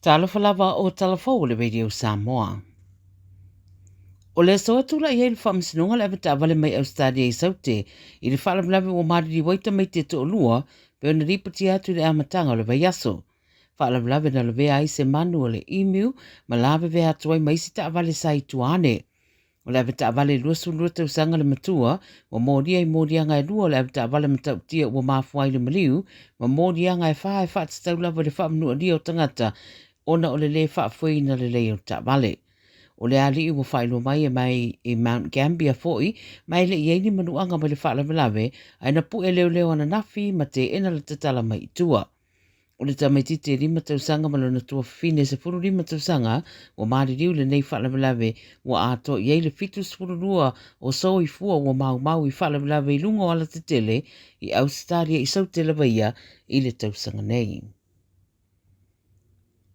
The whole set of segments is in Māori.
Tala Fou o Tala Fou le radio Samoa. O le soa tula i heil whamsinunga le avata avale mai Ausetalia i saute i le whalamlawe o mariri waita mai te to lua pe ona ripati atu le amatanga o le vaiaso. Whalamlawe na le vea i se manu o le email ma lawe vea atu ai mai si ta avale sa i tuane. O le avata avale lua sulua te usanga le matua wa moria i moria ngai lua o le avata avale matau tia ua mafuai le maliu ma moria ngai whae whaatstau lawa le whaamnua lia o tangata ona o le le whaafuina le le o ta avale. O le ali i whailu mai e mai i Mount Gambier foi, mai le iei ni manuanga mai le whaalawelawe, ai na pu e leo leo ana nafi ma te ena le tatala mai tua. O le tamaiti te rima tausanga ma lona tua fine se furu rima tausanga, o maari riu le nei whaalawelawe, wa ato iei le fitu sfuru rua o so i fua o mau i whaalawelawe i lungo ala te tele, i Ausetalia i sautele waia i le tausanga nei.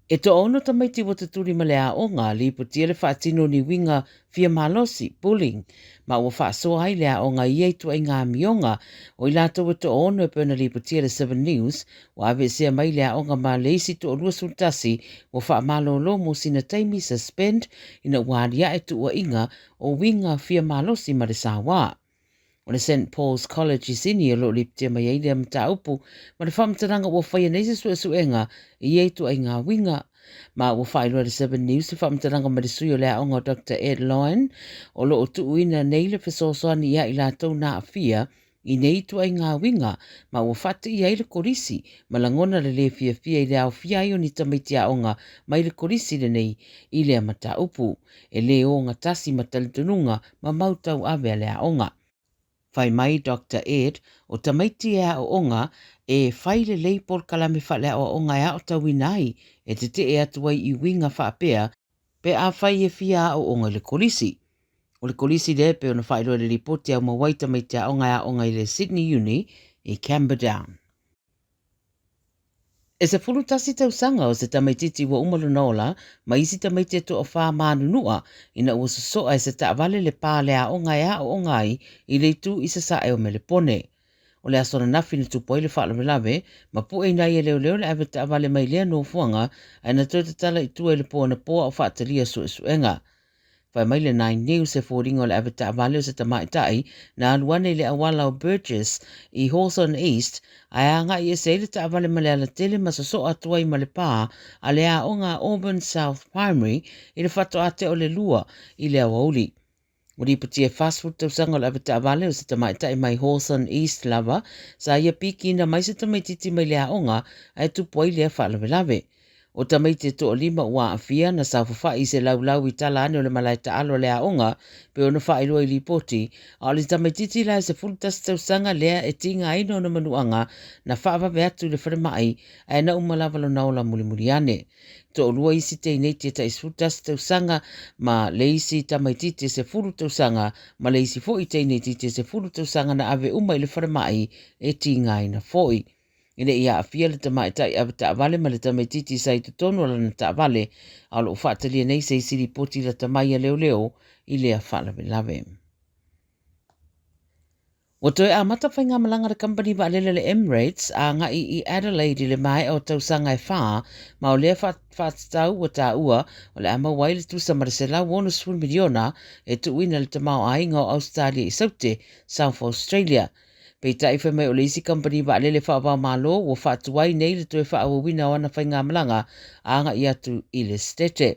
E to ono tamaiti wa te turi malea o ngā li putia le whaatino ni winga fia malosi, bullying, ma ua whaasoa ai lea o ngā ieitua i ngā mionga o i lato wa to ono e pēna li putia le 7 News, wa ave sea mai lea o ngā ma leisi to o rua sultasi wa wha malo lo mo sina taimi suspend ina waria e tu ua inga o winga fia malosi ma le Samoa. O le St. Paul's College i sini o lo li putia mai eile am ta upu, ma le whamtaranga ua whaia neise suenga i eitu ai ngā winga. Ma ua whailua le 7 News i whamtaranga ma le sui o lea onga Dr. Ed Lyon, o lo o tuuina nei le whesosoani ia i la tau na awhia, i nei tu ai ngā winga, ma ua whata i eile korisi, ma langona le fia i le au fia i o ni tamaitia onga, mai le korisi le nei i lea mata upu, e le o ngā tasi matalitununga ma mautau ave lea onga. Whai mai Dr. Ed, o tamaiti ea o onga, e whaile leipol kalame whalea o onga ea o tawinai, e te te e atuai i winga whaapea, pe a whai e fia o onga le kolisi. O le kolisi le pe ona whailua le ripoti au mawai tamaiti a onga ea onga i le Sydney Uni, i Camberdown. E se fulu tasi tausanga o se tamaititi wa umalu naola, ma isi tamaiti to o wha manunua, ina ua sosoa e se taawale le pālea o ngai a o ngai i le tu i se sa e o me le pone. O le asona nafi ni tupoi le whaalawelawe, ma pu e nai e leo leo le awe taawale mai lea no fuanga, a na tō te tala i tua e le pōna pōa o whaatalia suenga. Whai mai le 9 News e fōringo le awe taawale o se tamaitai, na aluane le awala o Burgess i Hawthorne East, ai anga i se le taawale ma le ala tele ma so atuai ma le pā, a le a o ngā Auburn South Primary, i le whato ate o le lua i le awauli. O ripoti e fast food tausanga o le awe taawale o se tamaitai mai Hawthorne East lava, sa ia piki na mai se tamaititi mai le a onga, ai tupuai le a whalawelawe. O tamaiti to o lima ua afia na saufafa i se laulau i tala ane o le malai taalo lea onga, pe ona whailua i lipoti, a o le tamaititi la se fultas tausanga lea e tinga aino na manuanga na whaavawe atu le wharemai ai na umalawalo naola mulimuri ane. To o lua isi te ineiti ta isfutas tausanga ma leisi tamaititi se fulu tausanga ma leisi fo i te ineiti se fulu tausanga na ave uma i le wharemai e tinga aina foi. Ine ia a fia le tamaitai awa taawale ma le tamaititi sai tutono ala na taawale a lo whaatalia nei se isiri poti la tamaia leo leo i lea whalawelawe. O toi a matawhai ngā malanga le company wa alele le Emirates a ngai i Adelaide le mai o tausanga e whaa ma o lea whaatstau o tā ua o le ama waile tu samarisela wonu sfur miliona e tuuina le tamau ainga o Ausetalia i saute, South Australia. Pei taiwha mai o le isi company wa alele whaapau malo o whaatuai nei le toi whaawawina o ana whai ngā malanga a nga i atu i le stete.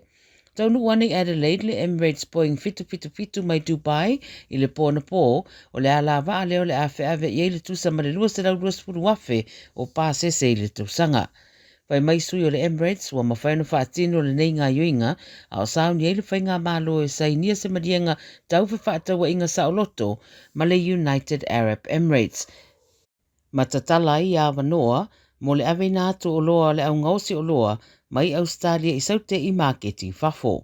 Taunu wane i Adelaide le Emirates Boeing fitu mai Dubai i le pōna pō o le ala wa leo le awhi awe i eile tusa ma le lua se lau spuru wafe o pāsese i le tausanga. Pai mai sui o le Emirates wa mawhaino whaatino le nei ngā yuinga a o sauni eile whai ngā malo e sai nia se marienga tauwhi whaatawa inga sa o loto ma le United Arab Emirates. Ma tatala i a wanoa mo le awe nātu o loa le au ngausi o loa mai Ausetalia i saute i marketi whafo.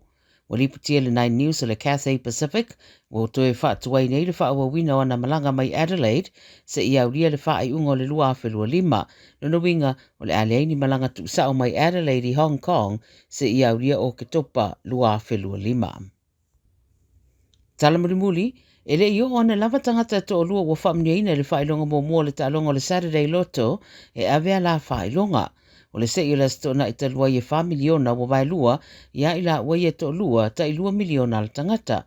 O riputia le 9 News o le Cathay Pacific, o toe whaatuai nei le whaawawina o ana malanga mai Adelaide, se i auria le whaai unga o le lua awhelua lima, no winga o le aleini malanga tu sao mai Adelaide i Hong Kong, se i auria o ke topa lua awhelua lima. Talamurimuli, e le io ona lava tangata to o lua wa whamniaina le whailonga mo mua le talonga le Saturday Lotto, e avea la whailonga. O le se i la stona i talua i 4 miliona wa vai lua, ia i la ua i to lua ta i 2 miliona al tangata.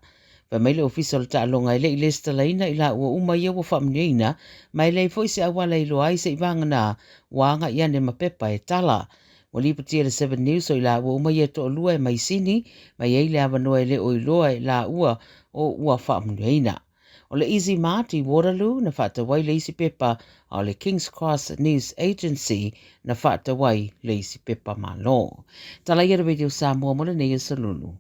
Pa mai le official ta alonga i le i le stalaina i la ua uma ia wa whamneina, mai le foi se awala i loa i se i vangana wanga i ane mapepa e tala. O li patia le 7 News o i la ua uma ia to lua e mai sini, mai ei le avanoa i le o i loa i la ua o ua whamneina. O le Easy Mart i Waterloo na whaatawai le isi pepa o le King's Cross News Agency na whaatawai le isi pepa malo. Tala ia radio Samoa mo le nei salulu.